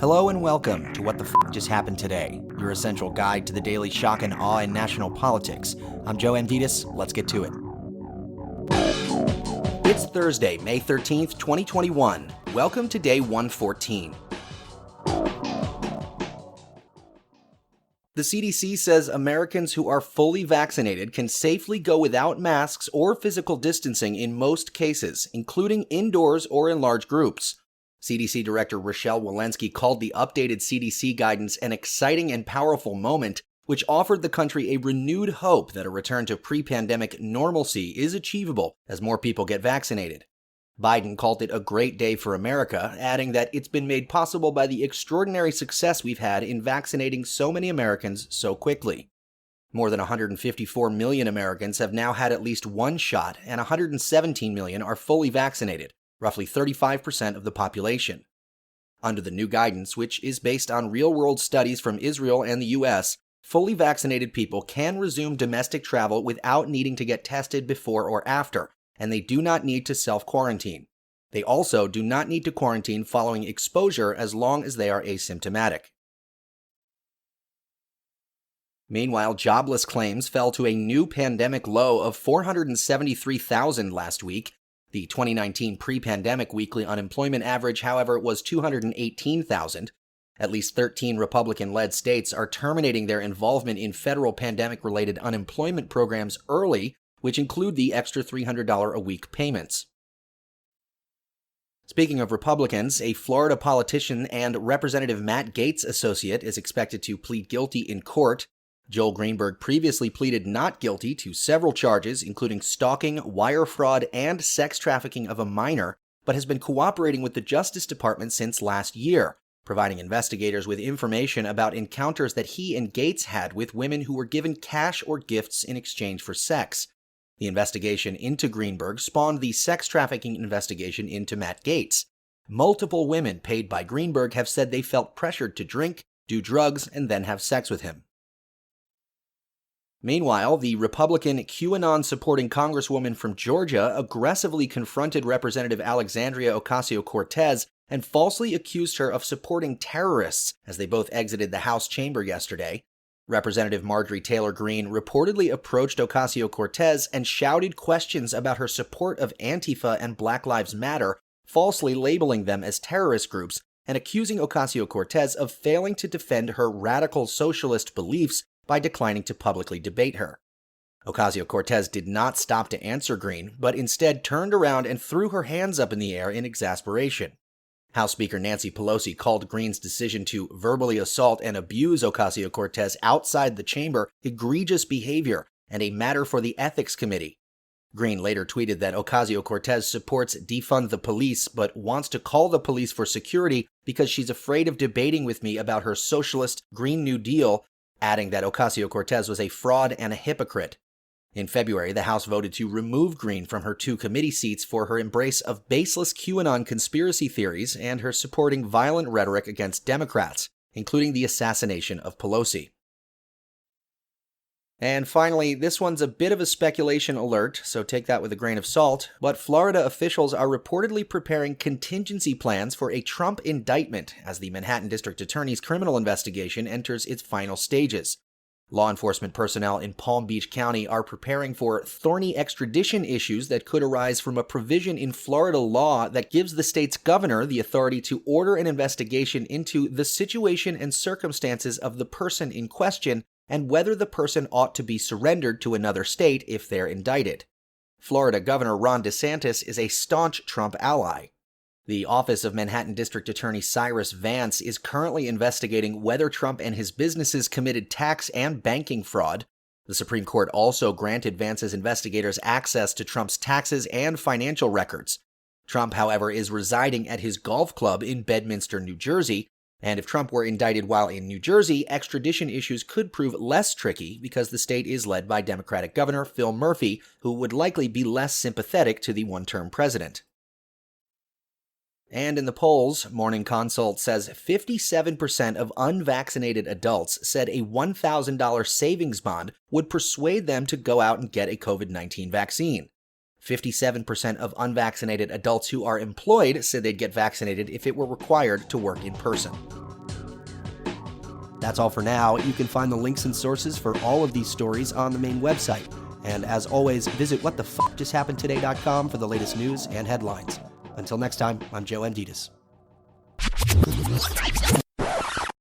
Hello and welcome to What the Just Happened Today, your essential guide to the daily shock and awe in national politics. I'm Joe Amditis. Let's get to it. It's Thursday, May 13th, 2021. Welcome to day 114. The CDC says Americans who are fully vaccinated can safely go without masks or physical distancing in most cases, including indoors or in large groups. CDC Director Rochelle Walensky called the updated CDC guidance an exciting and powerful moment, which offered the country a renewed hope that a return to pre-pandemic normalcy is achievable as more people get vaccinated. Biden called it a great day for America, adding that it's been made possible by the extraordinary success we've had in vaccinating so many Americans so quickly. More than 154 million Americans have now had at least one shot, and 117 million are fully vaccinated, roughly 35% of the population. Under the new guidance, which is based on real-world studies from Israel and the U.S., fully vaccinated people can resume domestic travel without needing to get tested before or after, and they do not need to self-quarantine. They also do not need to quarantine following exposure as long as they are asymptomatic. Meanwhile, jobless claims fell to a new pandemic low of 473,000 last week. The 2019 pre-pandemic weekly unemployment average, however, was 218,000. At least 13 Republican-led states are terminating their involvement in federal pandemic-related unemployment programs early, which include the extra $300 a week payments. Speaking of Republicans, a Florida politician and Representative Matt Gaetz associate is expected to plead guilty in court. Joel Greenberg previously pleaded not guilty to several charges, including stalking, wire fraud, and sex trafficking of a minor, but has been cooperating with the Justice Department since last year, providing investigators with information about encounters that he and Gaetz had with women who were given cash or gifts in exchange for sex. The investigation into Greenberg spawned the sex trafficking investigation into Matt Gaetz. Multiple women paid by Greenberg have said they felt pressured to drink, do drugs, and then have sex with him. Meanwhile, the Republican QAnon-supporting congresswoman from Georgia aggressively confronted Representative Alexandria Ocasio-Cortez and falsely accused her of supporting terrorists as they both exited the House chamber yesterday. Representative Marjorie Taylor Greene reportedly approached Ocasio-Cortez and shouted questions about her support of Antifa and Black Lives Matter, falsely labeling them as terrorist groups and accusing Ocasio-Cortez of failing to defend her radical socialist beliefs by declining to publicly debate her. Ocasio-Cortez did not stop to answer Greene, but instead turned around and threw her hands up in the air in exasperation. House Speaker Nancy Pelosi called Greene's decision to verbally assault and abuse Ocasio-Cortez outside the chamber egregious behavior and a matter for the Ethics Committee. Greene later tweeted that Ocasio-Cortez supports defund the police but wants to call the police for security because she's afraid of debating with me about her socialist Green New Deal, adding that Ocasio-Cortez was a fraud and a hypocrite. In February, the House voted to remove Greene from her 2 committee seats for her embrace of baseless QAnon conspiracy theories and her supporting violent rhetoric against Democrats, including the assassination of Pelosi. And finally, this one's a bit of a speculation alert, so take that with a grain of salt, but Florida officials are reportedly preparing contingency plans for a Trump indictment as the Manhattan District Attorney's criminal investigation enters its final stages. Law enforcement personnel in Palm Beach County are preparing for thorny extradition issues that could arise from a provision in Florida law that gives the state's governor the authority to order an investigation into the situation and circumstances of the person in question and whether the person ought to be surrendered to another state if they're indicted. Florida Governor Ron DeSantis is a staunch Trump ally. The Office of Manhattan District Attorney Cyrus Vance is currently investigating whether Trump and his businesses committed tax and banking fraud. The Supreme Court also granted Vance's investigators access to Trump's taxes and financial records. Trump, however, is residing at his golf club in Bedminster, New Jersey, and if Trump were indicted while in New Jersey, extradition issues could prove less tricky because the state is led by Democratic Governor Phil Murphy, who would likely be less sympathetic to the one-term president. And in the polls, Morning Consult says 57% of unvaccinated adults said a $1,000 savings bond would persuade them to go out and get a COVID-19 vaccine. 57% of unvaccinated adults who are employed said they'd get vaccinated if it were required to work in person. That's all for now. You can find the links and sources for all of these stories on the main website. And as always, visit whatthefjusthappenedtoday.com for the latest news and headlines. Until next time, I'm Joe Anditas.